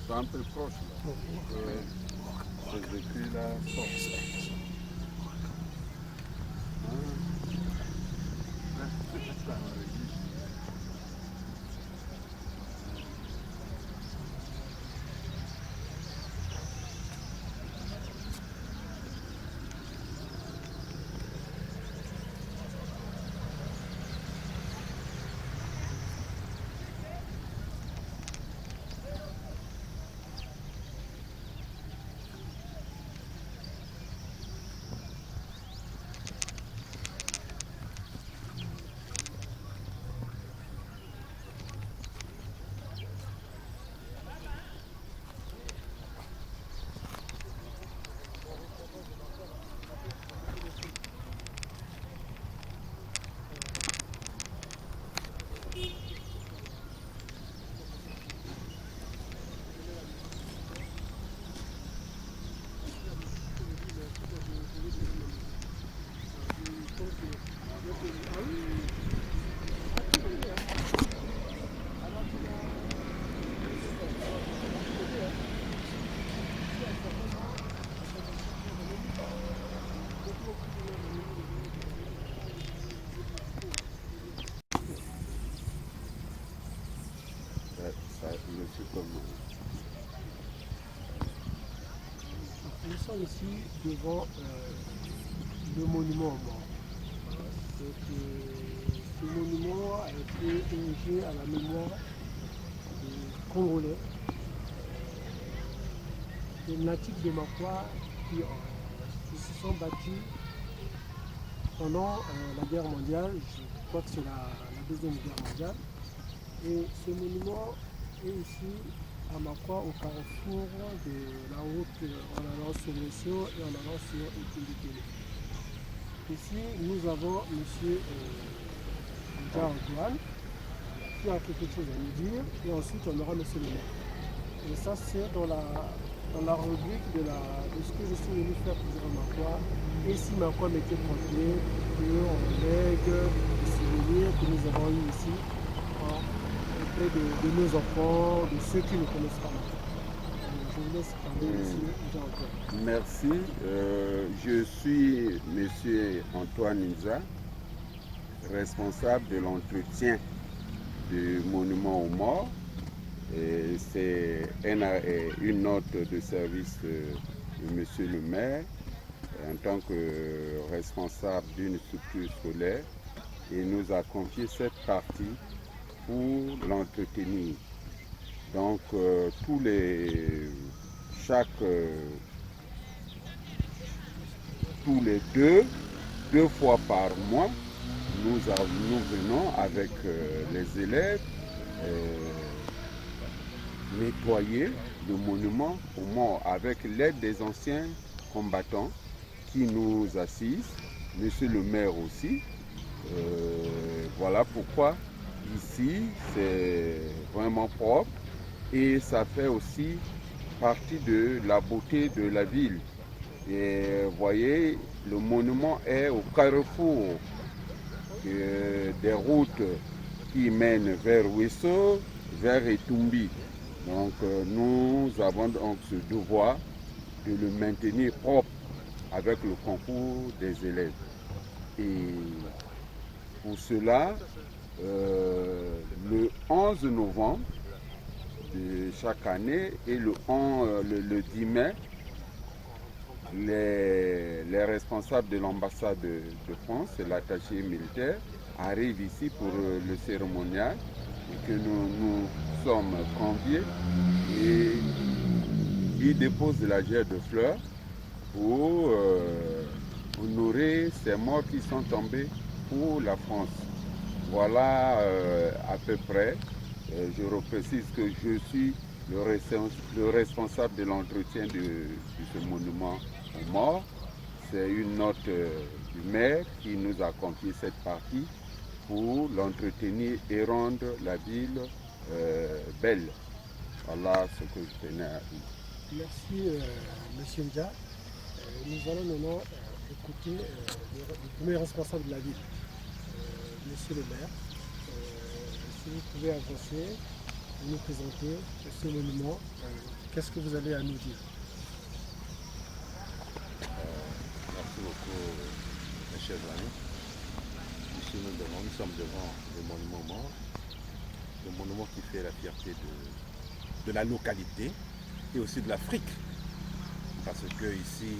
C'est un peu proche là. Ces écrits là sortent. Nous sommes ici devant le monument aux morts. Ce monument a été érigé à la mémoire des Congolais, des natifs de Makwa qui se sont battus pendant la guerre mondiale. Je crois que c'est la deuxième guerre mondiale. Et ce monument est ici à Makwa, au carrefour de la route en allant sur Messio et en allant sur Etimbikele. Ici, nous avons M. Antoine qui a quelque chose à nous dire, et ensuite on aura M. le maire. Et ça, c'est dans la rubrique de ce que je suis venu faire pour Makwa. Et si Makwa m'était prompté, qu'on lègue les souvenirs que nous avons eu ici auprès de nos enfants, de ceux qui ne connaissent pas Makwa. Je vous laisse parler, M. Antoine. Merci. Je suis M. Antoine Inza, responsable de l'entretien du monument aux morts. C'est une note de service de M. le maire en tant que responsable d'une structure scolaire. Il nous a confié cette partie pour l'entretenir. Donc tous les deux fois par mois, nous venons avec les élèves nettoyer le monument aux morts avec l'aide des anciens combattants qui nous assistent, monsieur le maire aussi. Voilà pourquoi ici c'est vraiment propre et ça fait aussi partie de la beauté de la ville. Et vous voyez, le monument est au carrefour des routes qui mènent vers Ouesso, vers Etumbi. Donc nous avons donc ce devoir de le maintenir propre avec le concours des élèves. Et pour cela, le 11 novembre de chaque année et le 10 mai, les responsables de l'ambassade de France et l'attaché militaire arrivent ici pour le cérémonial et que nous sommes conviés et ils déposent la gerbe de fleurs pour honorer ces morts qui sont tombés pour la France. Voilà à peu près. Je reprécise que je suis le responsable de l'entretien de ce monument aux morts. C'est une note du maire qui nous a confié cette partie pour l'entretenir et rendre la ville belle. Voilà ce que je tenais à dire. Merci, M. Ndia. Nous allons maintenant écouter le premier responsable de la ville, monsieur le maire. Si vous pouvez avancer, nous présenter ce monument qu'est-ce que vous allez à nous dire? Merci beaucoup, mes chers amis. Ici, nous sommes devant le monument mort, le monument qui fait la fierté de la localité et aussi de l'Afrique. Parce que ici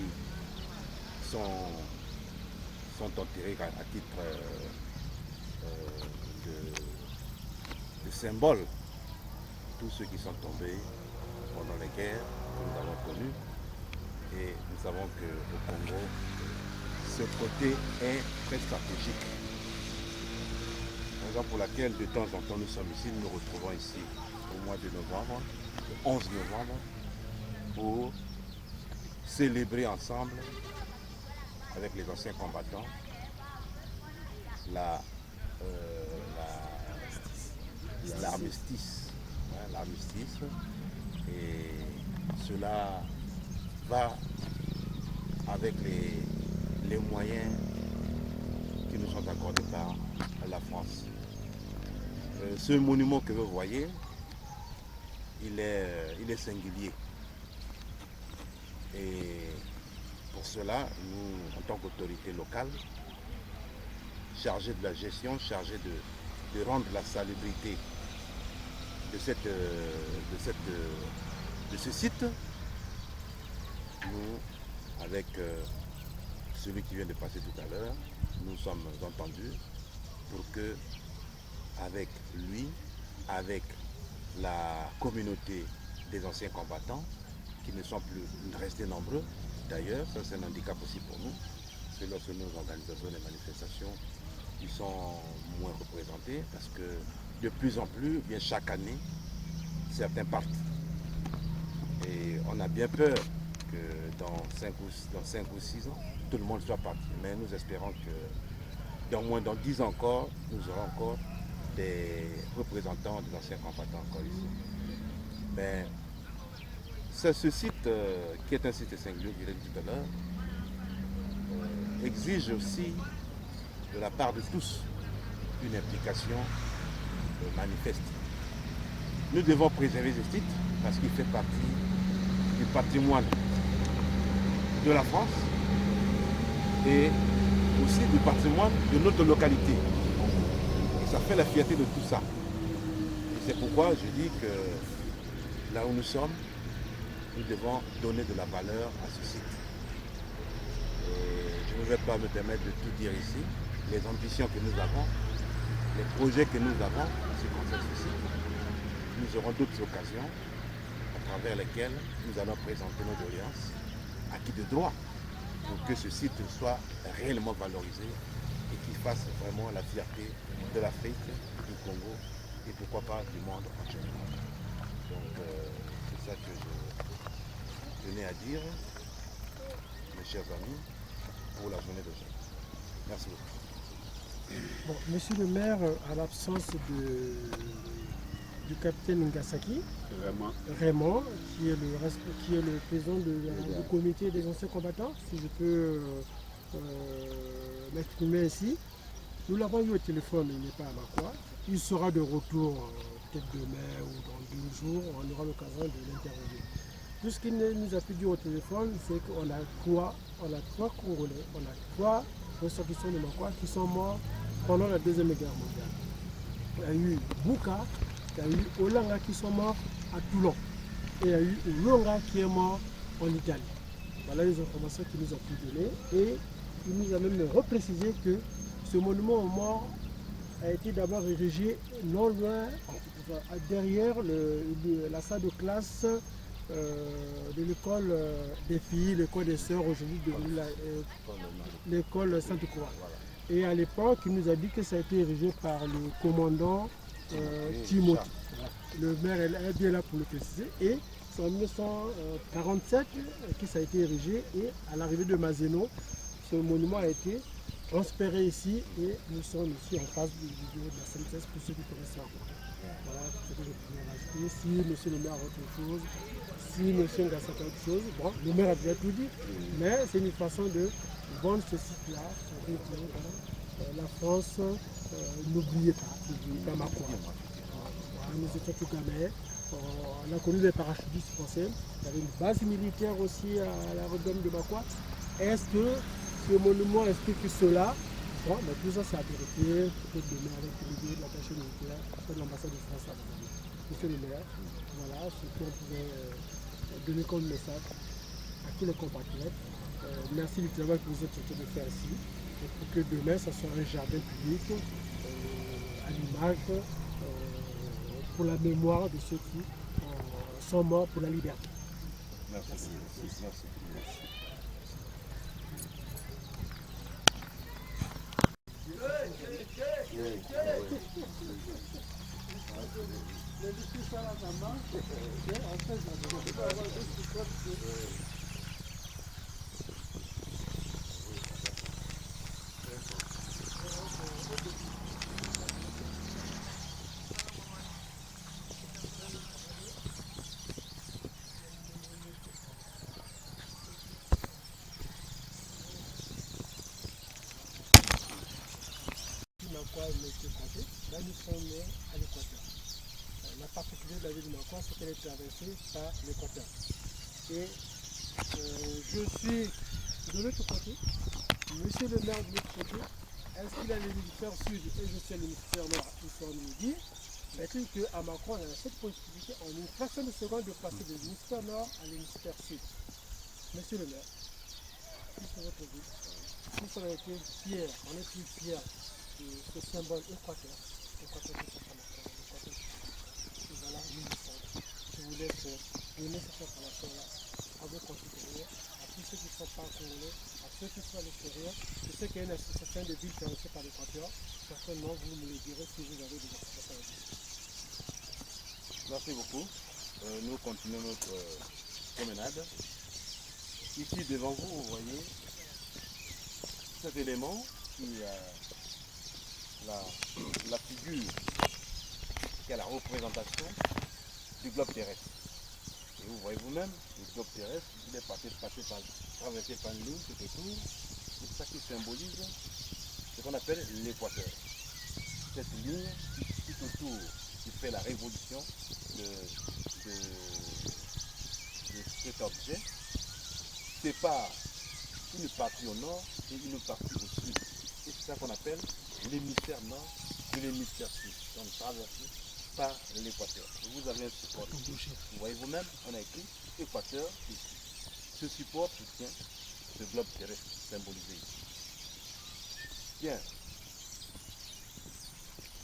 sont enterrés à titre de symbole tous ceux qui sont tombés pendant les guerres que nous avons connues. Et nous savons qu'au Congo, ce côté est très stratégique. Raison pour laquelle de temps en temps nous sommes ici, nous nous retrouvons ici au mois de novembre, le 11 novembre, pour célébrer ensemble avec les anciens combattants l'armistice. L'armistice. Et cela va avec les moyens qui nous sont accordés par la France. Ce monument que vous voyez, il est singulier. Et pour cela, nous, en tant qu'autorité locale, chargée de la gestion, chargée de rendre la salubrité de ce site, nous, avec celui qui vient de passer tout à l'heure, nous sommes entendus pour que, avec lui, avec la communauté des anciens combattants, qui ne sont plus restés nombreux, d'ailleurs, ça c'est un handicap aussi pour nous, c'est lorsque nous organisons des manifestations, ils sont moins représentés, parce que de plus en plus, bien chaque année, certains partent. Et on a bien peur que dans 5 ou 6 ans, tout le monde soit parti. Mais nous espérons que dans 10 ans encore, nous aurons encore des représentants des anciens combattants encore ici. Mais ce site, qui est un site singulier, je l'ai dit tout à l'heure, exige aussi de la part de tous une implication manifeste. Nous devons préserver ce site parce qu'il fait partie du patrimoine de la France et aussi du patrimoine de notre localité. Et ça fait la fierté de tout ça. Et c'est pourquoi je dis que là où nous sommes, nous devons donner de la valeur à ce site. Et je ne vais pas me permettre de tout dire ici. Les ambitions que nous avons, les projets que nous avons en ce qui concerne ce site, nous aurons d'autres occasions à travers lesquelles nous allons présenter nos doléances à qui de droit pour que ce site soit réellement valorisé et qu'il fasse vraiment la fierté de l'Afrique, du Congo et pourquoi pas du monde entier. Donc c'est ça que je tenais à dire, mes chers amis, pour la journée d'aujourd'hui. Merci beaucoup. Bon, monsieur le maire, à l'absence du capitaine Ngasaki, Raymond, qui est le président du comité des anciens combattants, si je peux m'exprimer ainsi. Nous l'avons eu au téléphone, il n'est pas à Makwa. Il sera de retour peut-être demain ou dans 2 jours, on aura l'occasion de l'interroger. Tout ce qu'il nous a pu dire au téléphone, c'est qu'on a 3 Congolais, on a 3 ressortissants de Makwa qui sont morts pendant la Deuxième Guerre mondiale. Il y a eu Bouka, il y a eu Olanga qui sont morts à Toulon. Et il y a eu Olonga qui est mort en Italie. Voilà les informations qu'il nous a pu donner. Et il nous a même reprécisé que ce monument aux morts a été d'abord érigé non loin, derrière la salle de classe de l'école des filles, l'école des sœurs, aujourd'hui devenue l'école Sainte-Croix. Et à l'époque, il nous a dit que ça a été érigé par le commandant Timothy. Le maire est bien là pour le préciser. Et c'est en 1947 que ça a été érigé. Et à l'arrivée de Mazeno, ce monument a été transféré ici. Et nous sommes ici en face du bureau de la CNTS pour ceux qui connaissent ça. Voilà ce que je pouvais rajouter. Si monsieur le maire a autre chose, si monsieur Ngasaki a autre chose, bon, le maire a déjà tout dit. Mais c'est une façon de vendre ce site-là. La France, n'oubliez pas Makwa. Nous étions tout gamins, On a connu les parachutistes français. Il y avait une base militaire aussi à l'aérodrome de Makwa. Est-ce que ce monument explique cela? Bon, mais tout ça, c'est à vérifier. Peut-être demain avec l'idée de l'attaché militaire de l'ambassade de France à Bangui. Monsieur le maire, voilà ce qu'on pourrait donner comme message à tous les compatriotes. Merci du travail que vous êtes en train de faire ici. Et pour que demain, ça soit un jardin public à l'image pour la mémoire de ceux qui sont morts pour la liberté. Merci. Là, nous sommes à l'équateur. La particularité de la ville de Makwa, c'est qu'elle est traversée par l'équateur. Et je suis de l'autre côté, monsieur le maire de l'autre côté, est-ce qu'il a l'hémisphère sud et je suis à l'hémisphère nord, il faut nous dire. Est-il qu'à Makwa, on a cette possibilité en une fraction de seconde de passer de l'hémisphère nord à l'hémisphère sud. Monsieur le maire, c'est votre ville. Nous avons été fiers, on est plus fiers de ce symbole équateur. Équateur de l'équateur. Voilà, je vous laisse donner cette information-là à vos concitoyens, à tous ceux qui ne sont pas congolais, à ceux qui sont à l'extérieur. Je sais qu'il y a une association de villes traversées par l'équateur. Certainement, vous me le direz si vous avez des associations à dire. Merci beaucoup. Nous continuons notre promenade. Ici devant vous, vous voyez cet élément qui a la figure, qui a la représentation du globe terrestre. Et vous voyez vous-même, le globe terrestre, il est traversé par une ligne tout autour. C'est ça qui symbolise ce qu'on appelle l'équateur. Cette ligne tout autour qui fait la révolution de cet objet sépare une partie au nord et une partie au sud. Et c'est ça qu'on appelle l'hémisphère nord de l'hémisphère sud. Donc traversé par l'équateur. Vous avez un support. Vous voyez vous-même, on a écrit équateur ici. Ce support soutient ce globe terrestre symbolisé ici. Bien.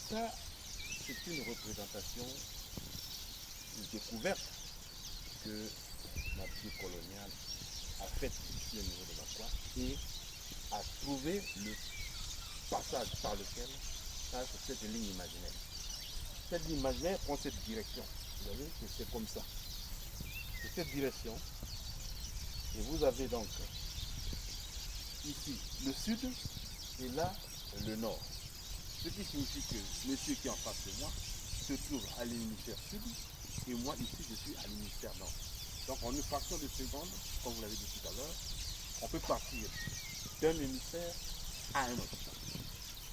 Ça, c'est une représentation, une découverte que l'Empire colonial a faite ici au niveau de Makwa et a trouvé le passage par lequel passe cette ligne imaginaire. Cette ligne imaginaire prend cette direction. Vous voyez que c'est comme ça. C'est cette direction. Et vous avez donc ici le sud et là le nord. Ce qui signifie que monsieur qui est en face de moi se trouve à l'hémisphère sud et moi ici je suis à l'hémisphère nord. Donc en une fraction de seconde, comme vous l'avez dit tout à l'heure, on peut partir d'un hémisphère à un autre.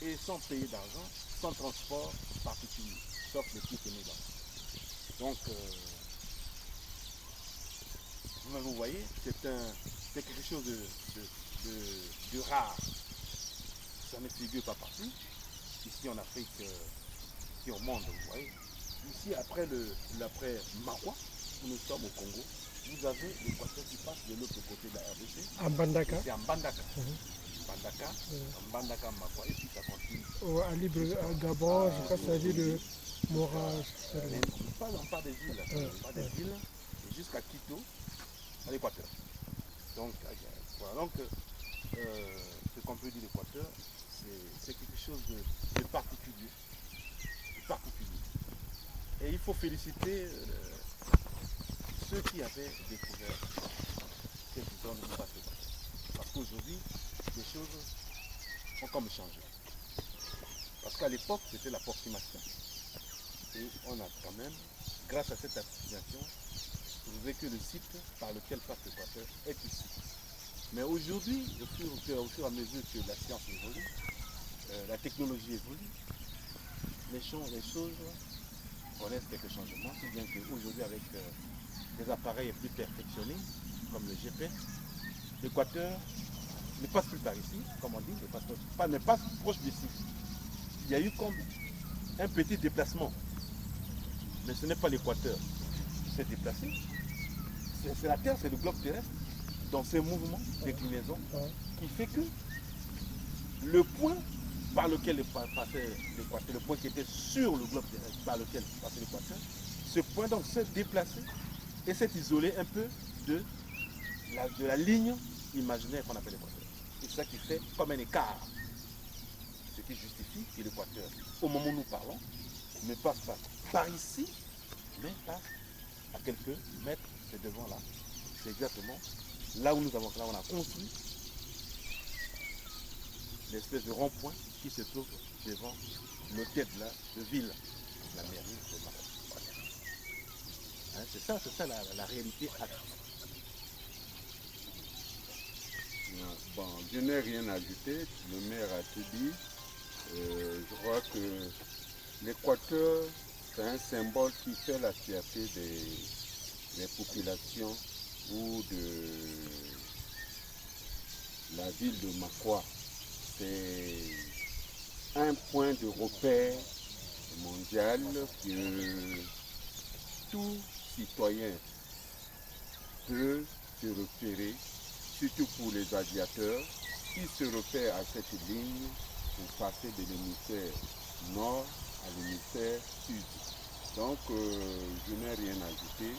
Et sans payer d'argent, sans transport particulier, sauf les plus éminents. Donc, vous voyez, c'est quelque chose de rare. Ça ne figure pas partout. Ici en Afrique, ici au monde, vous voyez. Ici, après Makwa, où nous sommes au Congo, vous avez l'équateur qui passe de l'autre côté de la RDC. À Mbandaka. C'est en Mbandaka. Mbandaka, Makwa, et puis ça continue. À Libre, à Gabon, je crois que ça vient de Morage. On part des îles, jusqu'à Quito, à l'équateur. Donc, voilà. Donc, ce qu'on peut dire l'équateur, c'est quelque chose de particulier. Et il faut féliciter ceux qui avaient découvert cette zone de l'équateur. Parce qu'aujourd'hui, les choses ont comme changé. Parce qu'à l'époque, c'était l'approximation. Et on a quand même, grâce à cette approximation, trouvé que le site par lequel passe l'équateur est ici. Mais aujourd'hui, au fur et à mesure que la science évolue, la technologie évolue, les choses connaissent quelques changements, si bien qu'aujourd'hui, avec des appareils plus perfectionnés, comme le GPS, l'équateur ne passe plus par ici, comme on dit, ne passe proche d'ici. Il y a eu comme un petit déplacement, mais ce n'est pas l'équateur qui s'est déplacé, c'est la Terre, c'est le globe terrestre, dans ces mouvements, déclinaison, qui fait que le point par lequel passait l'équateur, le point qui était sur le globe terrestre, par lequel passait l'équateur, ce point donc s'est déplacé et s'est isolé un peu de la ligne imaginaire qu'on appelle l'équateur. C'est ça qui fait comme un écart. Ce qui justifie que l'équateur, au moment où nous parlons, ne passe pas par ici, mais passe à quelques mètres, c'est devant là. C'est exactement là où on a construit l'espèce de rond-point qui se trouve devant l'hôtel de ville, la mairie de Maroc. Hein, c'est ça la réalité actuelle. Bon, je n'ai rien ajouté, le maire a tout dit. Je crois que l'équateur, c'est un symbole qui fait la fierté des populations ou de la ville de Makwa. C'est un point de repère mondial que tout citoyen peut se référer, surtout pour les aviateurs, qui se réfèrent à cette ligne pour passer de l'hémisphère nord à l'hémisphère sud. Donc, je n'ai rien ajouté.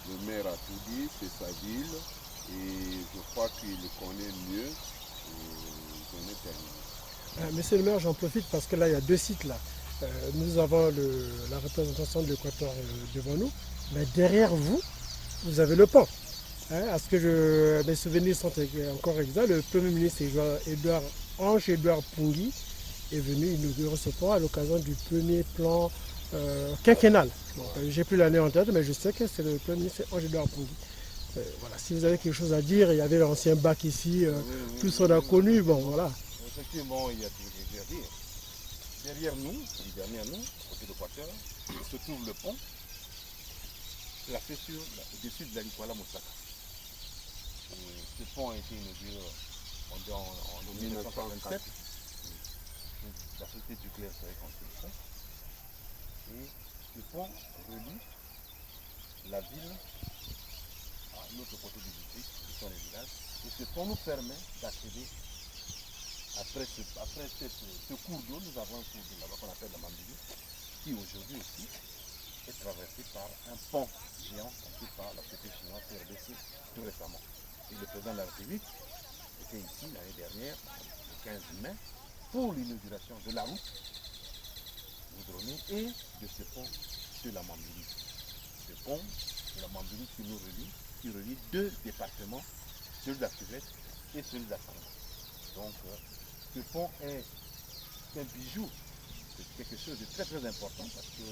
Le maire a tout dit, c'est sa ville, et je crois qu'il le connaît mieux. Et j'en ai terminé. Monsieur le maire, j'en profite parce que là, il y a deux sites là. Nous avons la représentation de l'Équateur devant nous, mais derrière vous, vous avez le pont. À ce que mes souvenirs sont encore exacts, le Premier ministre Ange-Édouard Pungui est venu inaugurer ce pont à l'occasion du premier plan quinquennal. Je n'ai plus l'année en tête, mais je sais que c'est le Premier ministre Ange-Édouard Pungui. Voilà, si vous avez quelque chose à dire, il y avait l'ancien bac ici, tous on a connu, bon voilà. Effectivement, il y a tout à dire. Derrière nous, côté de l'Équateur, se trouve le pont, placé au-dessus de la Likwala Moussaka. Ce pont a été inauguré en 1987. La société Duclair serait construite le pont. Et ce pont relie la ville à l'autre côté du district, qui sont les villages. Et ce pont nous permet d'accéder, après ce cours d'eau, nous avons un cours d'eau là-bas qu'on appelle la Mambili, qui aujourd'hui aussi est traversé par un pont géant construit par la société chinoise PRDC tout récemment. Et le président de la République était ici l'année dernière, le 15 mai, pour l'inauguration de la route goudronnée et de ce pont sur la Mambili. Ce pont de la Mambili qui relie deux départements, celui de la Cuvette et celui de la Sangha. Donc ce pont est un bijou, c'est quelque chose de très très important parce que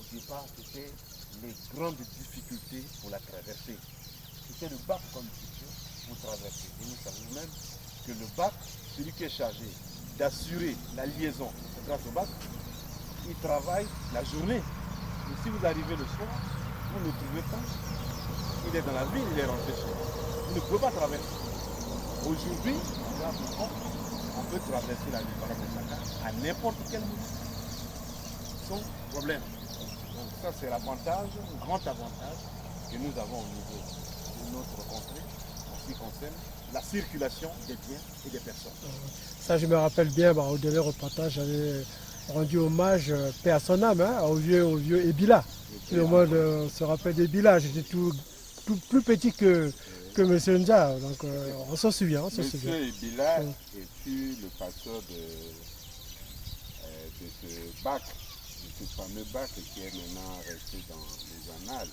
au départ c'était les grandes difficultés pour la traverser. C'était le bac comme futur pour traverser. Et nous savons même que le bac, celui qui est chargé d'assurer la liaison grâce au bac, il travaille la journée. Et si vous arrivez le soir, vous ne le trouvez pas. Il est dans la ville, il est rentré chez vous. Vous ne pouvez pas traverser. Aujourd'hui, grâce au pont, on peut traverser la Likwala Moussaka à n'importe quel moment. Sans problème. Donc ça c'est l'avantage, un grand avantage que nous avons au niveau de notre contrée en ce qui concerne la circulation des biens et des personnes. Ça je me rappelle bien, au dernier reportage, j'avais rendu hommage, paix à son âme, au vieux Ebila. Tout le monde se rappelle d'Ebila, j'étais tout plus petit que M. Nja, donc on s'en souvient. Monsieur Ebila fut le pasteur de ce bac, de ce fameux bac qui est maintenant resté dans les annales.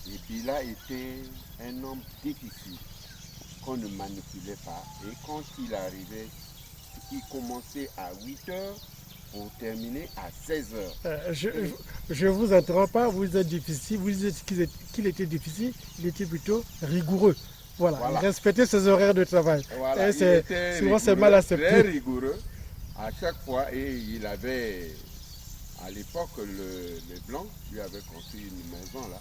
Ebila était un homme difficile qu'on ne manipulait pas. Et quand il arrivait, il commençait à 8 heures pour terminer à 16 heures. Je vous interromps pas, vous êtes difficile, vous dites qu'il était difficile, il était plutôt rigoureux. Voilà. Il respectait ses horaires de travail. Voilà. Souvent c'est mal accepté. Très rigoureux à chaque fois et il avait À l'époque, les Blancs lui avaient construit une maison là,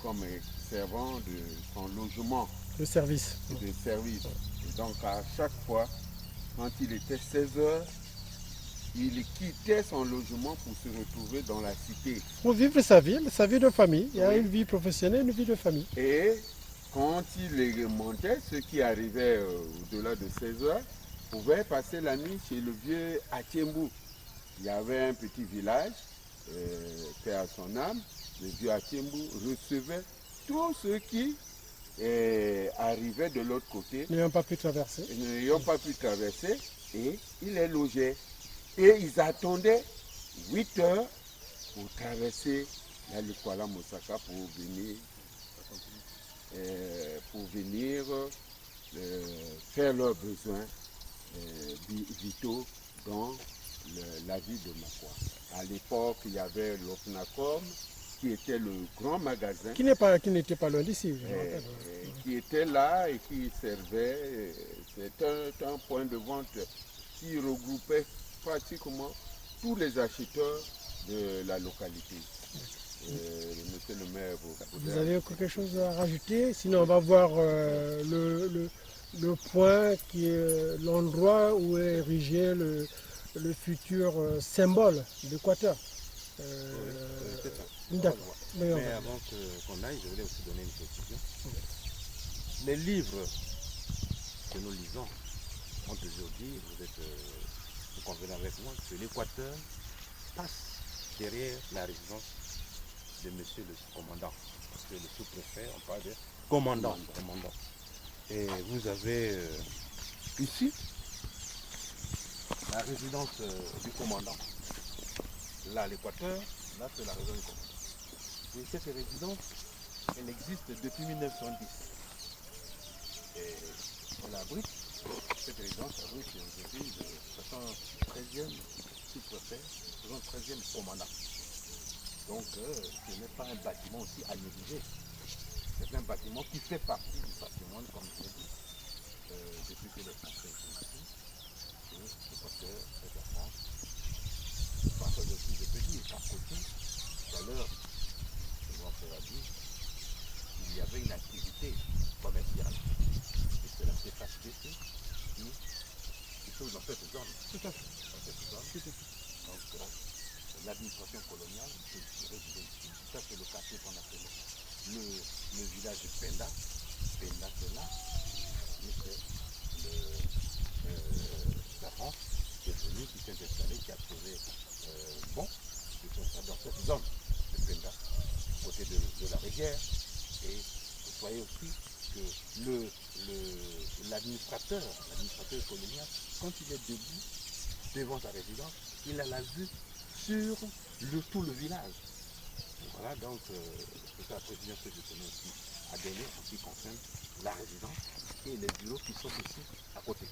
comme servant de son logement Le service. de service. Et donc à chaque fois, quand il était 16 heures, il quittait son logement pour se retrouver dans la cité. Pour vivre sa vie de famille. Il y a Oui. une vie professionnelle, une vie de famille. Et quand il remontait, ceux qui arrivaient au-delà de 16 heures pouvaient passer la nuit chez le vieux Atiembou. Il y avait un petit village, paix à son âme. Le vieux Atiembou recevait tous ceux qui arrivaient de l'autre côté, N'ayant pas pu traverser. n'ayant pas pu traverser, et il les logeait. Et ils attendaient 8 heures pour traverser la Likwala Mosaka pour venir faire leurs besoins vitaux dans la ville de Makwa. À l'époque, il y avait l'Ofnacom, qui était le grand magasin, Qui n'était pas loin d'ici. je me rappelle. qui était là et qui servait. C'est un point de vente qui regroupait pratiquement tous les acheteurs de la localité. Monsieur le maire, Vous avez quelque chose à rajouter? Sinon, on va voir le point qui est l'endroit où est érigé le futur symbole d'Équateur. C'est ça. D'accord. Mais on Mais va- avant qu'on aille, je voulais aussi donner une précision. Les livres que nous lisons ont toujours dit, vous convenez avec moi, que l'Équateur passe derrière la résidence de monsieur le commandant. Parce que le sous-préfet, on parle de commandant. Et vous avez ici la résidence du commandant. Là, l'Équateur, là, c'est la résidence du commandant. Et cette résidence, elle existe depuis 1910. Et on abrite, cette résidence abrite aujourd'hui de 13e sous-préfet, 13e commandant. Donc, ce n'est pas un bâtiment aussi à négliger. C'est un bâtiment qui fait partie du patrimoine, comme je l'ai dit, depuis que les Français sont ici. Et l'Équateur, c'est la France. Par contre, aussi, je peux dire qu'à côté, tout à l'heure, le grand frère a dit, il y avait une activité commerciale. Et c'est la CFHDC qui se trouve dans cette zone. Tout à fait. Dans cette zone. Donc, l'administration coloniale se résidait ici. Ça, c'est le quartier qu'on appelle le village de Penda. Penda, c'est là. Et c'est la France qui est venue, qui s'est installée, qui a trouvé bon de s'installer dans cette zone de Penda, à côté de la rivière. Et vous voyez aussi que l'administrateur colonial, quand il est debout devant sa résidence, il a la vue sur tout le village. Et voilà, donc c'est la précision que je tenais aussi à donner en ce qui concerne la résidence et les bureaux qui sont ici à côté.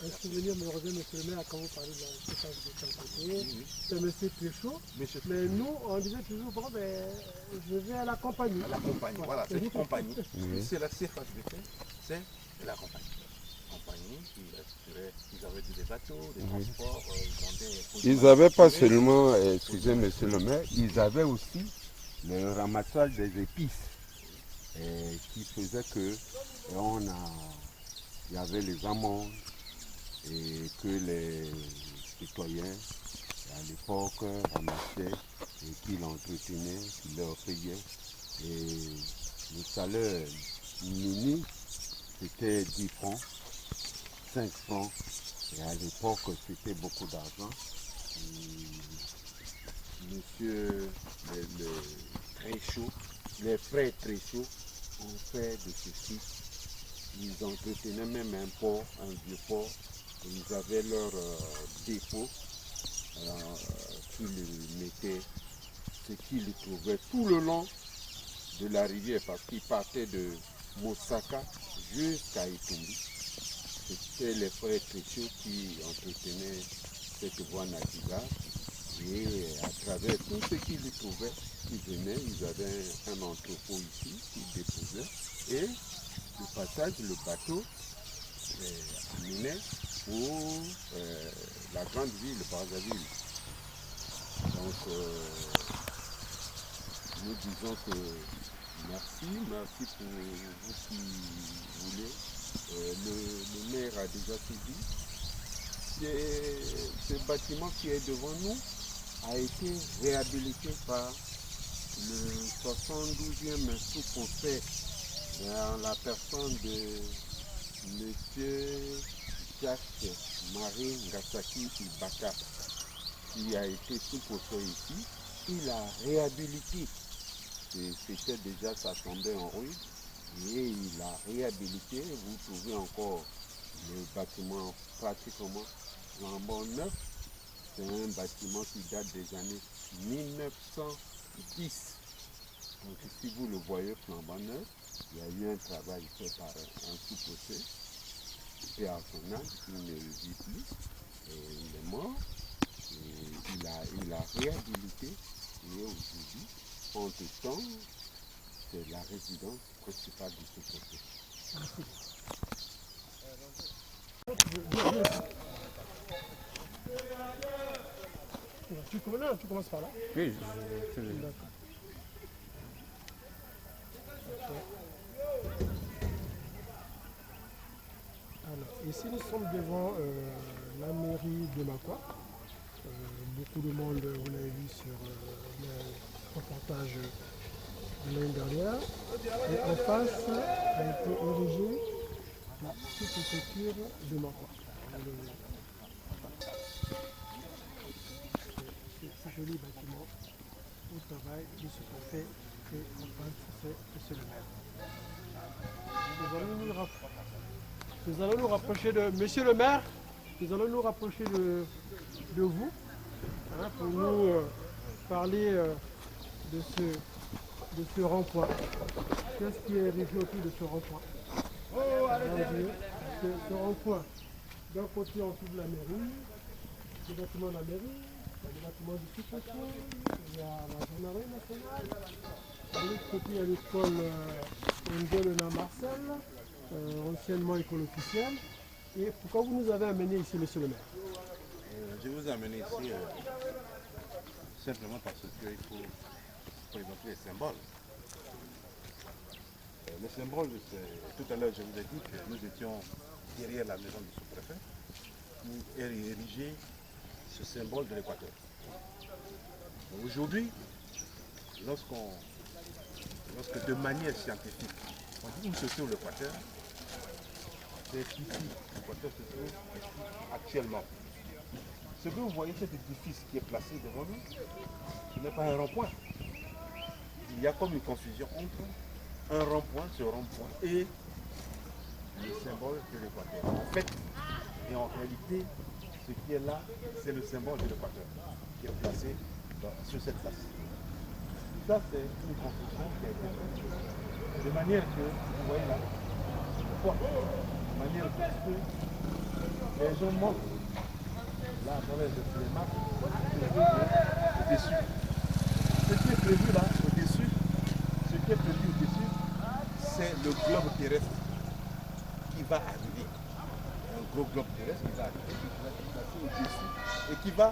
Un souvenir me revient, monsieur le maire, quand vous parlez de la CFH de côté. Oui. C'est monsieur Péchaud. Monsieur Mais nous, on disait toujours, bon, ben, je vais à la compagnie. à la compagnie, voilà, c'est une compagnie. C'est la CFHDC, c'est la compagnie. Compagnie qui assurait, ils avaient des bateaux, des transports, Ils n'avaient pas seulement, excusez monsieur le maire, ils avaient aussi le ramassage des épices qui faisait que il y avait les amendes et que les citoyens à l'époque ramassaient et qu'ils l'entretenaient, qu'ils leur payaient. Et le salaire mini, c'était 10 francs, 5 francs. Et à l'époque, c'était beaucoup d'argent. Monsieur les frères Tréchaud ont fait de ceci. Ils entretenaient même un port, un vieux port. Et ils avaient leur dépôt qu'ils mettaient, ce qu'ils trouvaient tout le long de la rivière, parce qu'ils partaient de Mosaka jusqu'à Itumbi. C'était les frères Tréchaud qui entretenaient cette voie navigable. Et à travers tout ce qu'ils y trouvaient, ils venaient, ils avaient un entrepôt ici qu'ils déposaient. Et le passage, le bateau amenait pour la grande ville, Brazzaville. Donc, nous disons que merci pour vous qui voulez. Le maire a déjà tout dit. Ce bâtiment qui est devant nous a été réhabilité par le 72e sous-préfet en la personne de M. Jacques-Marie Ngasaki Ibaka, qui a été sous-préfet ici. Il a réhabilité. C'était déjà, ça tombait en ruine. Et il a réhabilité. Vous trouvez encore le bâtiment pratiquement flambant neuf. C'est un bâtiment qui date des années 1910. Donc si vous le voyez flambant neuf, il y a eu un travail fait par un sous-préfet, paix à son âme, qui ne vit plus, et il est mort. Et il a réhabilité, et aujourd'hui, entre-temps, c'est la résidence principale du sous-préfet. Tu commences par là? Oui, je vais. D'accord. Alors, ici nous sommes devant la mairie de Makwa. Beaucoup de monde, vous l'avez vu sur le reportage de l'année dernière. Et en face a été érigée la sous-préfecture de Makwa. Ce joli bâtiment au travail du sous-préfet et en face c'est monsieur le maire. Nous allons nous rapprocher de monsieur le maire, nous allons nous rapprocher de vous hein, pour nous parler de ce rond-point. Qu'est-ce qui est érigé autour de ce rond-point? Ce rond-point, d'un côté on trouve la mairie, le bâtiment de la mairie, le bâtiment du sous-préfet, il y a la gendarmerie nationale, de l'autre côté il y a l'école Ndolena Marcel, anciennement école officielle. Et pourquoi vous nous avez amené ici, monsieur le maire? Je vous ai amené ici simplement parce qu'il faut évoquer les symboles. Le symbole, tout à l'heure je vous ai dit que nous étions derrière la maison du sous-préfet pour ériger ce symbole de l'Équateur. Aujourd'hui, lorsque de manière scientifique, on dit où se trouve l'Équateur, c'est ici, l'Équateur se trouve ici actuellement. Ce que vous voyez, cet édifice qui est placé devant nous, ce n'est pas un rond-point. Il y a comme une confusion entre un rond-point, ce rond-point, et le symbole de l'Équateur. En fait, et en réalité, ce qui est là, c'est le symbole de l'Équateur qui est placé sur cette place. Ça, c'est une confusion qui a été faite. De manière que, vous voyez là, de manière que les gens montent là à travers les maps, au-dessus. Ce qui est prévu là, au-dessus, c'est le globe terrestre qui va arriver. Un gros globe terrestre qui va arriver, qui va se placer au-dessus et qui va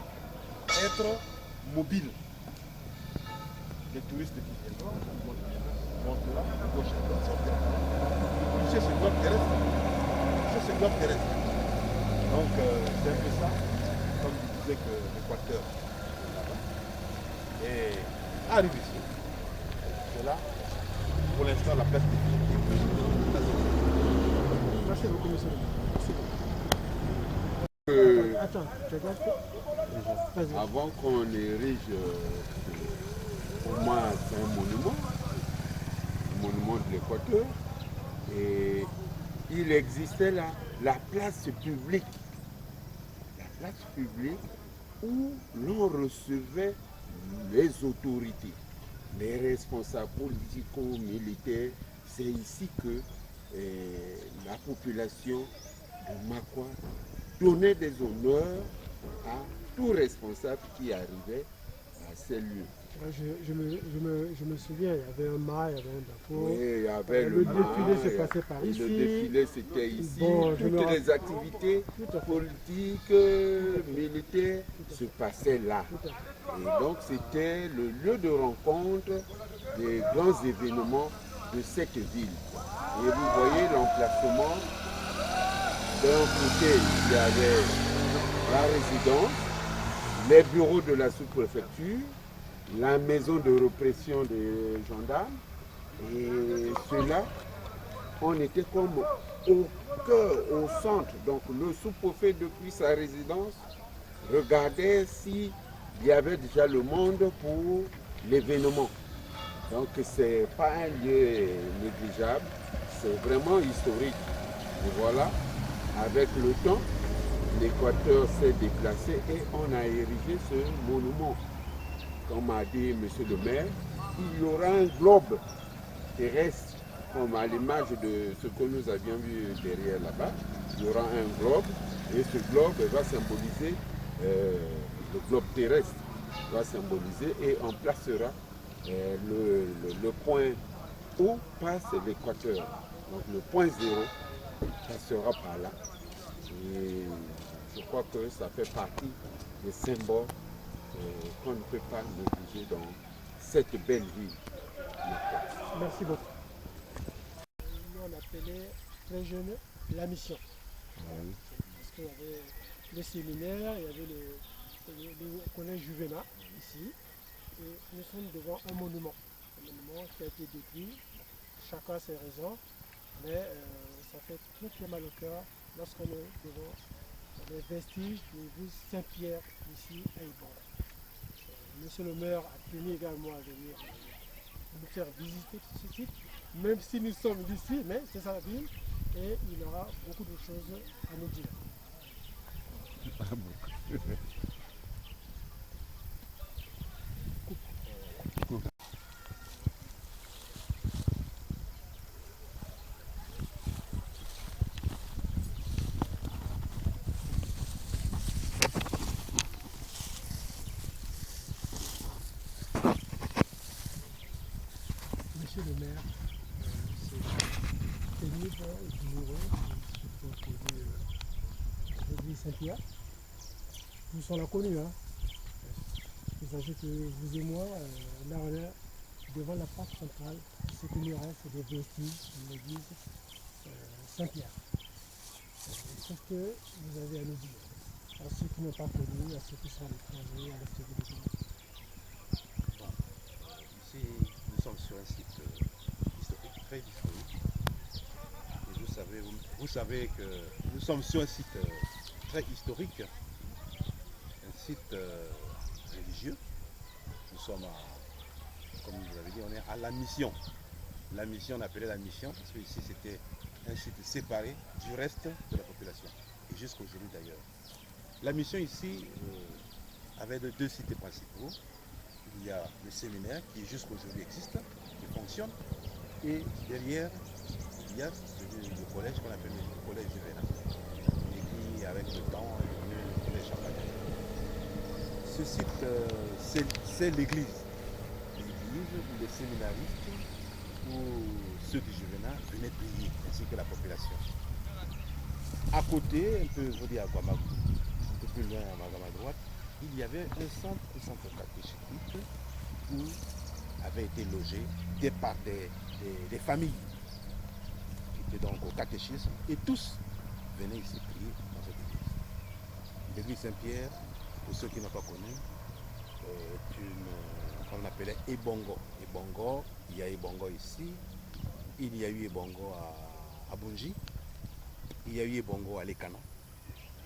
être mobile. Les touristes qui viennent montent là, à gauche et à droite, sortent toucher ce globe terrestre. Donc c'est un peu ça, comme je disais que l'Équateur est là-bas. Et arrive ici, c'est là, pour l'instant, la place définitive. Merci beaucoup, monsieur le maire. Attends, tu regardes ça? Vas-y. Avant qu'on érige, pour moi c'est un monument de l'Équateur. Et il existait là la place publique où l'on recevait les autorités, les responsables politico-militaires. C'est ici que la population de Makwa donnait des honneurs à tout responsable qui arrivait ces lieux. Je me souviens, il y avait un mât, il y avait un drapeau. Oui, il y avait Le mât, défilé se passait par le ici. défilé c'était ici. Bon, je me Toutes les rappelle. activités Tout à fait. politiques, militaires se passaient là. Tout à fait. Et donc c'était le lieu de rencontre des grands événements de cette ville. Et vous voyez l'emplacement. D'un côté, il y avait la résidence, les bureaux de la sous-préfecture, la maison de répression des gendarmes. Et cela, on était comme au cœur, au centre. Donc le sous-préfet, depuis sa résidence, regardait s'il y avait déjà le monde pour l'événement. Donc ce n'est pas un lieu négligeable, c'est vraiment historique. Et voilà, avec le temps, l'Équateur s'est déplacé et on a érigé ce monument. Comme a dit M. le maire, il y aura un globe terrestre, comme à l'image de ce que nous avions vu derrière là-bas. Il y aura un globe et ce globe va symboliser, le globe terrestre va symboliser et on placera le point où passe l'Équateur. Donc le point zéro passera par là. Et je crois que ça fait partie des symboles qu'on ne peut pas négliger dans cette belle ville. Merci beaucoup. Nous, on appelait très jeune la mission. Oui. Parce qu'il y avait le séminaire, il y avait le collège Juvénat ici. Et nous sommes devant un monument qui a été détruit. Chacun a ses raisons, mais ça fait très mal au cœur lorsqu'on est devant les vestiges de l'église Saint-Pierre ici à Ibon. Monsieur le maire a tenu également à venir nous faire visiter ce site, même si nous sommes d'ici, mais c'est sa ville et il aura beaucoup de choses à nous dire. Monsieur le maire, c'est pénible et douloureux ce que vous produit l'église Saint-Pierre. Nous sommes là connus, hein. Il s'agit que vous et moi, là on est devant la porte centrale, ce qu'il nous reste, c'est des vestiges de l'église Saint-Pierre. Qu'est-ce que vous avez à nous dire à ceux qui n'ont pas connu, à ceux qui sont à l'étranger, à l'extérieur du pays? Ici, nous sommes sur un site historique, très historique. Et vous savez que nous sommes sur un site très historique, un site religieux. Nous sommes, comme vous avez dit, on est à la mission. La mission, on appelait la mission, parce que ici c'était un site séparé du reste de la population. Et jusqu'aujourd'hui d'ailleurs. La mission ici avait deux sites principaux. Il y a le séminaire qui jusqu'aujourd'hui existe, qui fonctionne. Et derrière, il y a le collège qu'on appelle le collège Juvénat. Et qui, avec le temps, est devenu le collège Champagnat. Ce site, c'est l'église. L'église où les séminaristes ou ceux du Juvénat venaient prier, ainsi que la population. À côté, un peu, vous dire à Guamago, un peu plus loin à droite, il y avait un centre catéchétique où avaient été logés des familles qui étaient donc au catéchisme et tous venaient ici prier dans cette église. L'église Saint-Pierre, pour ceux qui n'ont pas connu, qu'on appelait Ebongo. Ebongo, il y a Ebongo ici, il y a eu Ebongo à Bunji, il y a eu Ebongo à Lekana.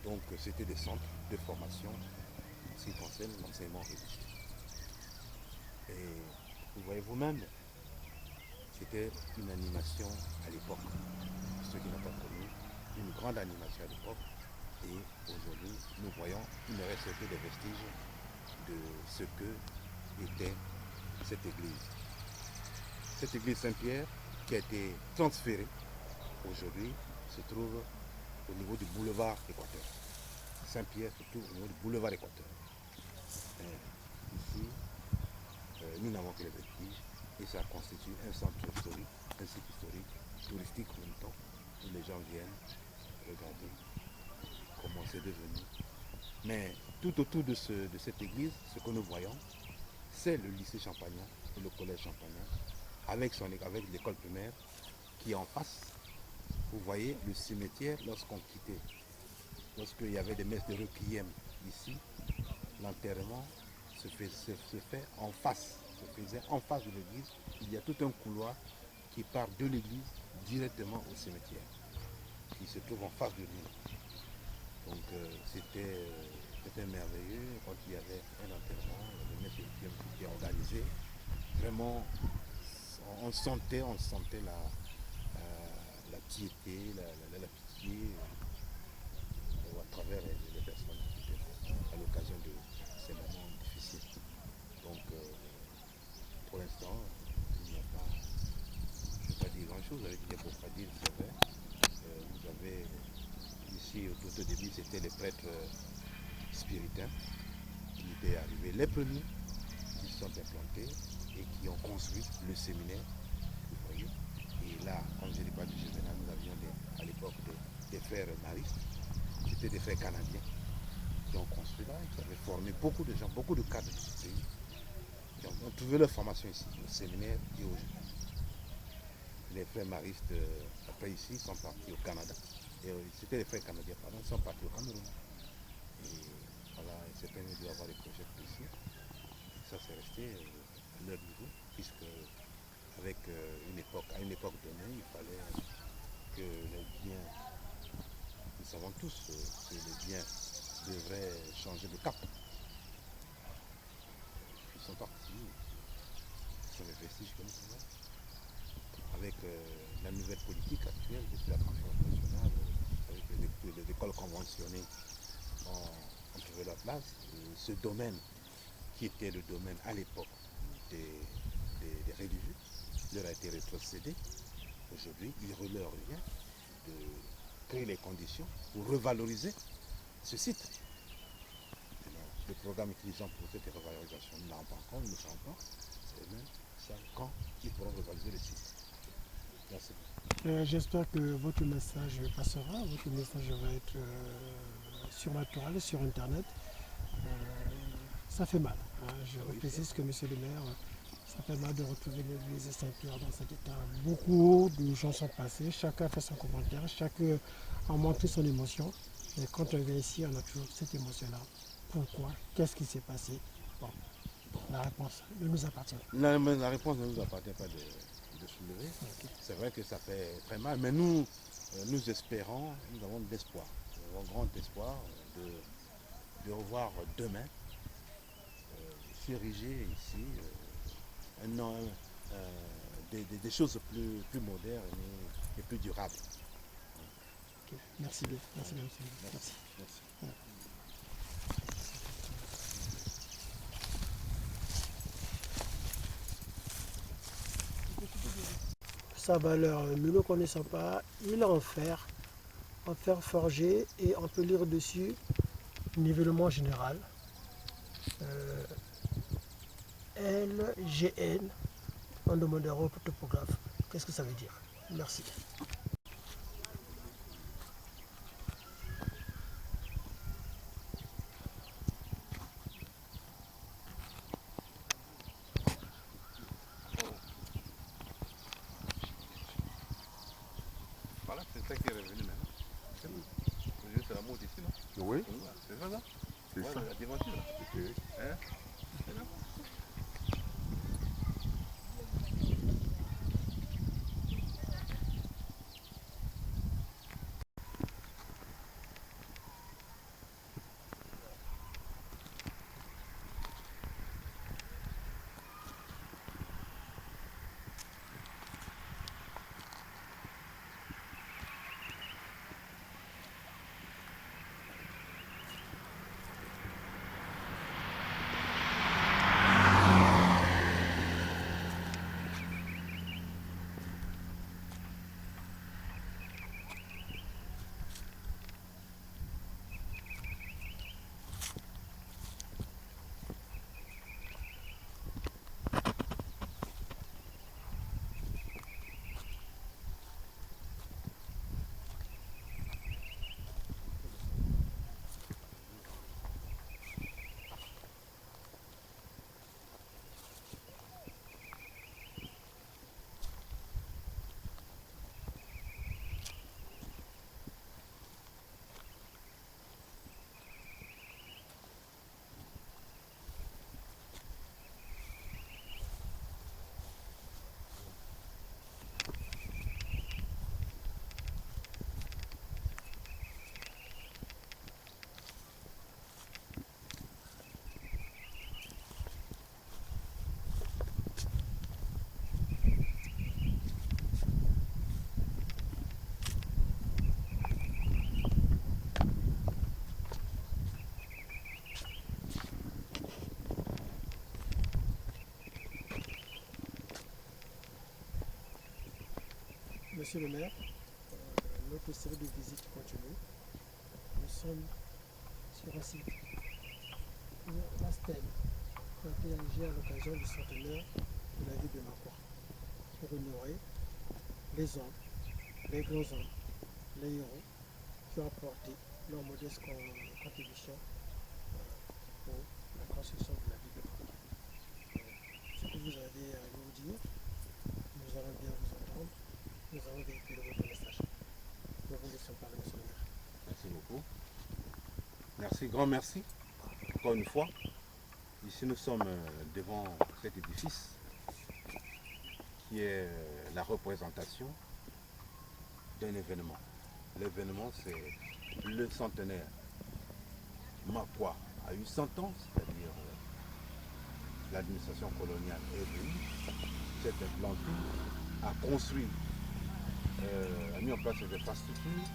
Donc c'était des centres de formation en ce qui concerne l'enseignement religieux. Et vous voyez vous-même, c'était une animation à l'époque. Ceux qui n'ont pas connu, une grande animation à l'époque. Et aujourd'hui, nous voyons, il ne reste que des vestiges de ce que était cette église. Cette église Saint-Pierre qui a été transférée aujourd'hui se trouve au niveau du boulevard Équateur. Saint-Pierre se trouve au niveau du boulevard Équateur. Ici, nous n'avons que les vestiges et ça constitue un centre historique, un site historique, touristique en même temps, où les gens viennent regarder comment c'est devenu. Mais tout autour de cette église, ce que nous voyons, c'est le lycée Champagnat et le collège Champagnat, avec l'école primaire qui est en face. Vous voyez le cimetière lorsqu'on quittait, lorsqu'il y avait des messes de requiem ici, l'enterrement se fait en face, se faisait en face de l'église. Il y a tout un couloir qui part de l'église directement au cimetière, qui se trouve en face de nous. Donc c'était merveilleux quand il y avait un enterrement, les messes de requiem qui étaient organisées. Vraiment, on sentait la piété, la pitié à travers les personnes qui étaient là à l'occasion de ces moments difficiles. Donc, pour l'instant, il n'y a pas, je ne vais pas dire grand-chose, avec il y a pour pas dire, c'est vrai. Vous avez ici, au début, c'était les prêtres spiritains qui étaient arrivés, les premiers qui se sont implantés et qui ont construit le séminaire, vous voyez. Et là, comme je l'ai pas dit, nous avions à l'époque des frères maristes, c'était des frères canadiens qui ont construit là, qui avaient formé beaucoup de gens, beaucoup de cadres de ce pays. Qui ont trouvé leur formation ici, au séminaire et aujourd'hui. Les frères maristes, après ici, sont partis au Canada. Et c'était les frères canadiens, pardon, ils sont partis au Cameroun. Et voilà, c'est permis d'avoir des projets ici. Ça, c'est resté à leur niveau, puisque avec à une époque donnée, il fallait que les biens, nous savons tous que les biens devraient changer de cap. Ils sont partis, ce sont les vestiges que nous avons. Avec la nouvelle politique actuelle, depuis la conférence nationale, avec les écoles conventionnées ont trouvé leur place. Et ce domaine, qui était le domaine à l'époque des religieux, leur a été rétrocédé. Aujourd'hui, il leur revient de créer les conditions pour revaloriser ce site. Le programme utilisant pour cette revalorisation, nous n'avons pas encore, nous ne savons pas. C'est même ça quand ils pourront revaloriser le site. Merci. J'espère que votre message passera, votre message va être sur la toile, sur Internet. Ça fait mal. Hein. Je précise que monsieur le maire, ça fait mal de retrouver l'église Saint-Pierre dans cet état. Beaucoup de gens sont passés, chacun a fait son commentaire, chacun a montré son émotion. Et quand on vient ici, on a toujours cette émotion-là. Pourquoi? Qu'est-ce qui s'est passé? Bon, la réponse ne nous appartient pas. La réponse ne nous appartient pas de soulever. Okay. C'est vrai que ça fait très mal, mais nous espérons, nous avons de l'espoir, nous avons grand espoir de revoir demain s'ériger ici des choses plus modernes et plus durables. Okay. Merci bien. Merci bien. Merci. Ouais. Sa valeur, nous ne le connaissons pas, il est en fer forgé, et on peut lire dessus nivellement général. LGN, on demandera au topographe. Qu'est-ce que ça veut dire? Merci. Voilà, c'est ça qui est revenu maintenant. C'est la mode ici, non? Oui. C'est ça, ça? C'est ça. La devanture, là. Okay. Hein? C'est là. Monsieur le maire, notre série de visites continue. Nous sommes sur un site, la stèle, qui a été érigée à l'occasion du centenaire de la ville de Makwa, pour honorer les hommes, les grands hommes, les héros qui ont apporté leur modeste contribution pour la construction de la ville de Makwa. Ce que vous avez à nous dire, nous allons bien vous entendre, nous allons véhiculer votre message. Nous vous laissons parler, monsieur le maire. Merci beaucoup. Merci, grand merci. Encore une fois, ici nous sommes devant cet édifice qui est la représentation d'un événement. L'événement, c'est le centenaire. Makwa a eu 100 ans, c'est-à-dire l'administration coloniale est venue, cette implanté, a construit, a mis en place des infrastructures,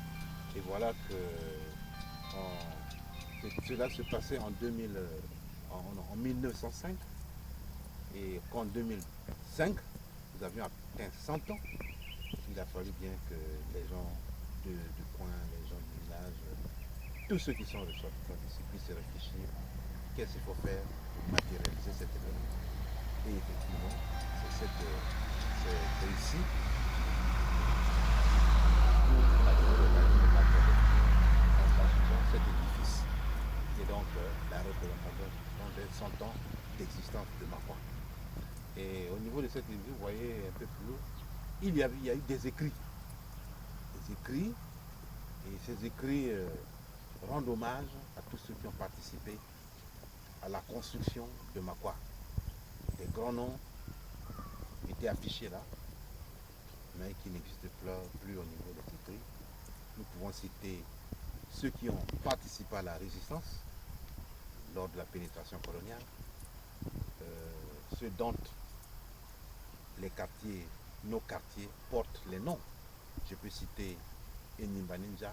et voilà que cela se passait en 1905, et qu'en 2005, nous avions atteint 100 ans. Il a fallu bien que les gens du coin, les gens du village, tous ceux qui sont ressortissants ici puissent réfléchir qu'est-ce qu'il faut faire pour matérialiser cet événement. Et effectivement, c'est ici où on a trouvé l'occasion de matérialiser en construisant cet édifice qui est donc la représentation des 100 ans d'existence de Makwa. Et au niveau de cet édifice, vous voyez un peu plus haut, il y a eu des écrits. Des écrits, et ces écrits rendent hommage à tous ceux qui ont participé à la construction de Makwa. Des grands noms étaient affichés là, mais qui n'existent plus au niveau des écrits. Nous pouvons citer ceux qui ont participé à la résistance lors de la pénétration coloniale, ceux dont les quartiers, nos quartiers portent les noms. Je peux citer Enimba Ninja,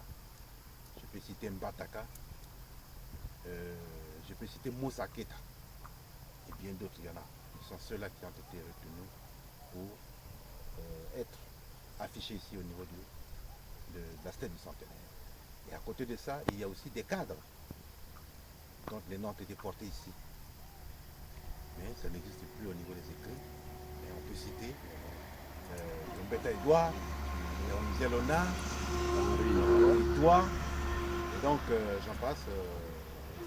je peux citer Mbataka, je peux citer Moussa Keta, et bien d'autres, il y en a. Ce sont ceux-là qui ont été retenus pour être affichés ici au niveau de la stèle du centenaire. Et à côté de ça, il y a aussi des cadres dont les noms ont été portés ici. Mais ça n'existe plus au niveau des écrits. Et on peut citer Yombeta Edouard, Zelona, Edouard, et donc j'en passe,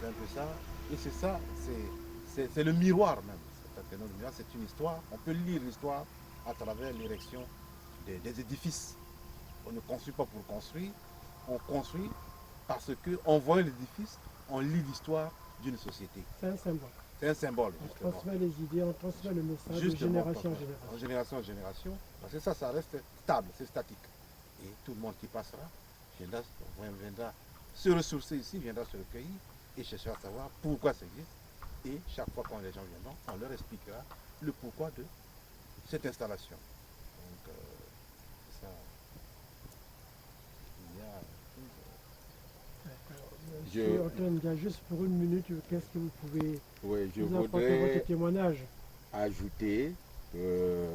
c'est un peu ça. Et c'est ça, c'est le miroir même. C'est une histoire, on peut lire l'histoire à travers l'érection des édifices. On ne construit pas pour construire, on construit parce qu'en voyant l'édifice, on lit l'histoire d'une société. C'est un symbole. C'est un symbole. On Justement. transmet les idées, on transmet le message Justement, de génération en génération. En génération en génération, parce que ça reste stable, c'est statique. Et tout le monde qui passera viendra se ressourcer ici, viendra se recueillir et chercher à savoir pourquoi ça existe. Et chaque fois quand les gens viendront, on leur expliquera le pourquoi de cette installation. Donc, ça, il y a... Monsieur Antoine Dia, juste pour une minute, qu'est-ce que vous pouvez nous apporter votre témoignage? Ajouter que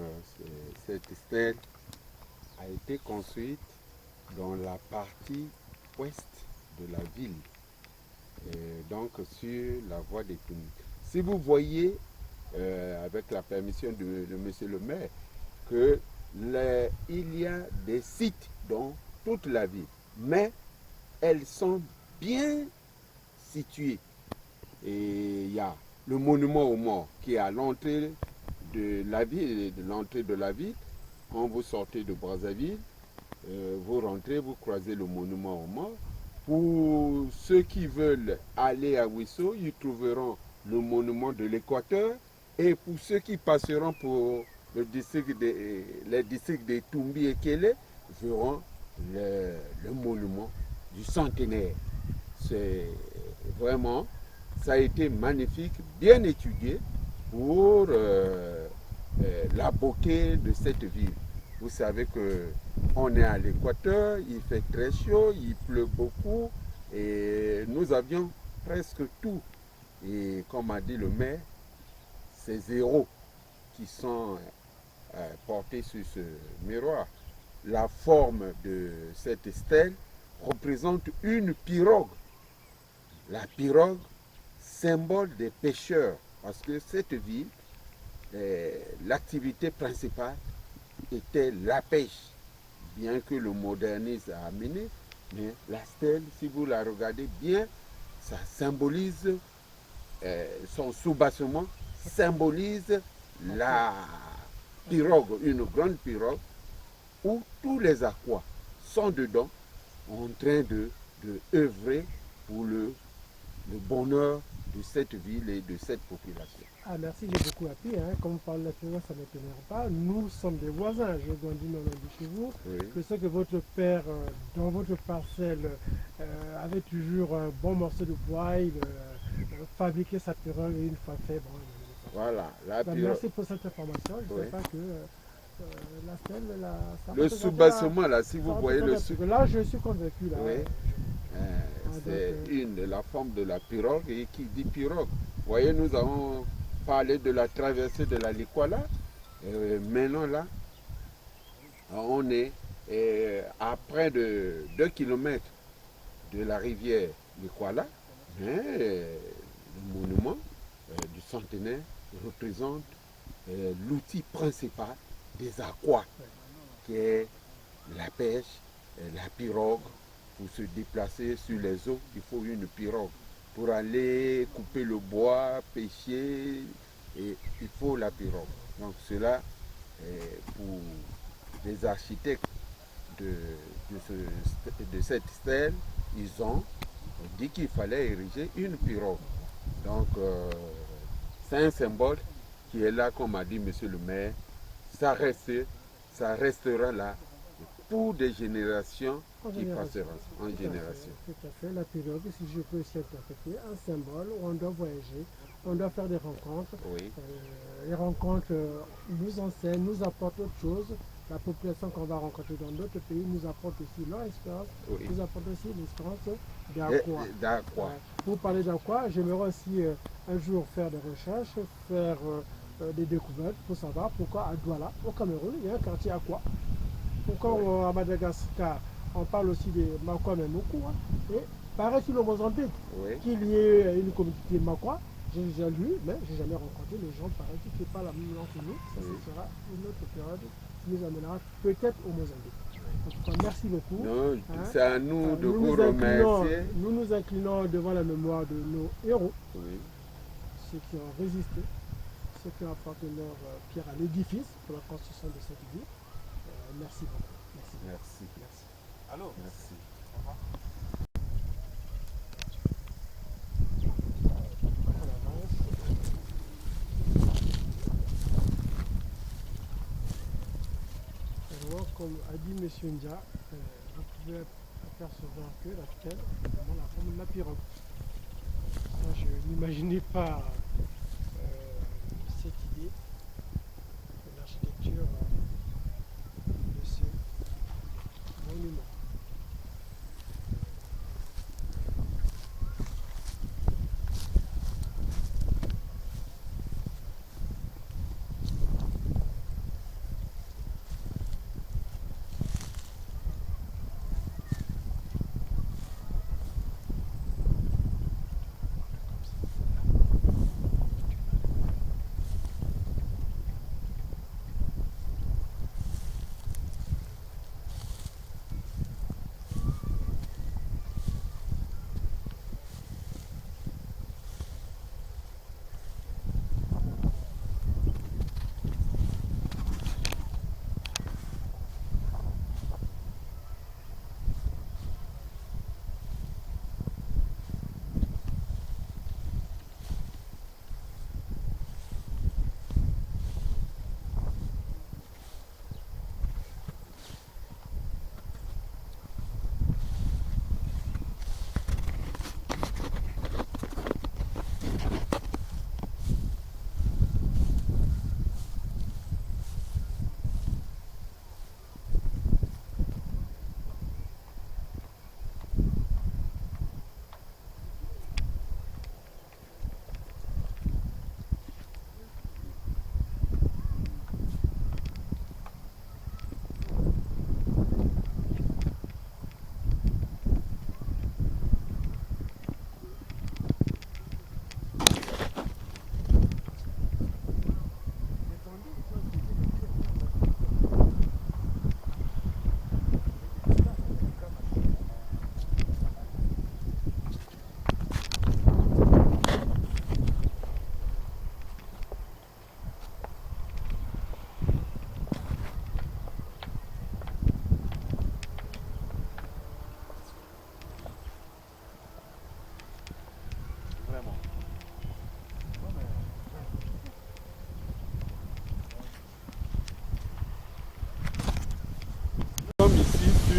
cette stèle a été construite dans la partie ouest de la ville, donc sur la voie des Tounis. Si vous voyez, avec la permission de monsieur le maire, il y a des sites dans toute la ville, mais elles sont bien situées. Et il y a le monument aux morts qui est à l'entrée de la ville, quand vous sortez de Brazzaville, vous rentrez, vous croisez le monument aux morts. Pour ceux qui veulent aller à Ouisso, ils trouveront le monument de l'Équateur. Et pour ceux qui passeront pour les districts de Toumbi et Kélé, verront le monument du centenaire. C'est vraiment, ça a été magnifique, bien étudié pour la beauté de cette ville. Vous savez qu'on est à l'Équateur, il fait très chaud, il pleut beaucoup et nous avions presque tout. Et comme a dit le maire, ces héros qui sont portés sur ce miroir, la forme de cette stèle représente une pirogue. La pirogue, symbole des pêcheurs, parce que cette ville, l'activité principale était la pêche, bien que le modernisme a amené, mais la stèle, si vous la regardez bien, ça symbolise, son soubassement symbolise la pirogue, une grande pirogue, où tous les aquas sont dedans, en train de œuvrer pour le bonheur de cette ville et de cette population. Ah, merci, j'ai beaucoup appris. Hein. Comme vous parlez naturellement, ça ne m'étonnerait pas. Nous sommes des voisins. J'ai grandi non loin de chez vous. Oui. Je sais que votre père, dans votre parcelle, avait toujours un bon morceau de bois. Il fabriquait sa pirogue et une fois fait, bon, Voilà, la ben, pirogue. merci pour cette information. Je ne Oui. savais pas que la stèle, ça Le représentait soubassement, là, si ça vous voyez le représentait- Là, je suis convaincu. Là. Oui. C'est une de la forme de la pirogue, et qui dit pirogue. Vous voyez, nous avons parlé de la traversée de la Likwala. Maintenant, là, on est à près de 2 km de la rivière Likwala. Mais le monument du centenaire représente l'outil principal des aquas, qui est la pêche, la pirogue. Pour se déplacer sur les eaux, il faut une pirogue. Pour aller couper le bois, pêcher, et il faut la pirogue. Donc cela, pour les architectes de cette stèle, ils ont dit qu'il fallait ériger une pirogue. Donc c'est un symbole qui est là, comme a dit monsieur le maire, ça restera là pour des générations qui passeront en génération. Tout à fait. La pirogue, si je peux aussi interpréter, un symbole où on doit voyager, on doit faire des rencontres. Oui, Les rencontres nous enseignent, nous apportent autre chose. La population qu'on va rencontrer dans d'autres pays nous apporte aussi leur expérience, oui. nous apporte aussi l'expérience Et- d'Aqua. D'Aqua. Pour parler d'Aqua, j'aimerais aussi un jour faire des recherches, faire des découvertes pour savoir pourquoi à Douala, au Cameroun, il y a un quartier Aqua. Pourquoi à Madagascar, on parle aussi de Makwa Memoukou. Hein, et pareil sur le Mozambique, Oui. qu'il y ait une communauté Makwa. J'ai déjà lu, mais je n'ai jamais rencontré les gens pareils qui ne parlent la même langue que nous. Ça, Oui. ce sera une autre période qui nous amènera peut-être au Mozambique. En tout cas, merci beaucoup. Non, Hein. c'est à nous de vous inclinons, remercier. nous nous inclinons devant la mémoire de nos héros, Oui. ceux qui ont résisté, ceux qui ont apporté leur pierre à l'édifice pour la construction de cette ville. Merci beaucoup. Merci. Merci. Merci. Allô? Merci. Alors, comme a dit M. Ndia, vous pouvez apercevoir que la stèle est vraiment la forme de la pirogue. Ça, je n'imaginais pas cette idée de l'architecture de ce monument.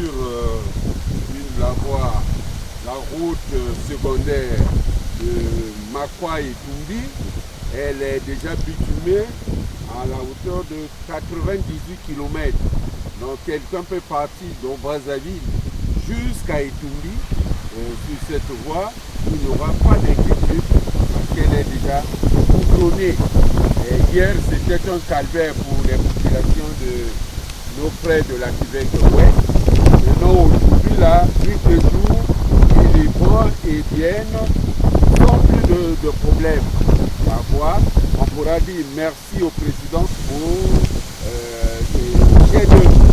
sur la route secondaire de Makwa et Tumbi. Elle est déjà bitumée à la hauteur de 98 km. Donc quelqu'un peut partir de Brazzaville jusqu'à Etumbi sur cette voie. Il n'y aura pas d'inquiétude parce qu'elle est déjà goudronnée. Hier, c'était un calvaire pour les populations de nos frères de la Québec ouest. Maintenant, aujourd'hui, là, plus que jour, ils vont et viennent sans plus de problèmes. On pourra dire merci au président pour ces chefs-d'œuvre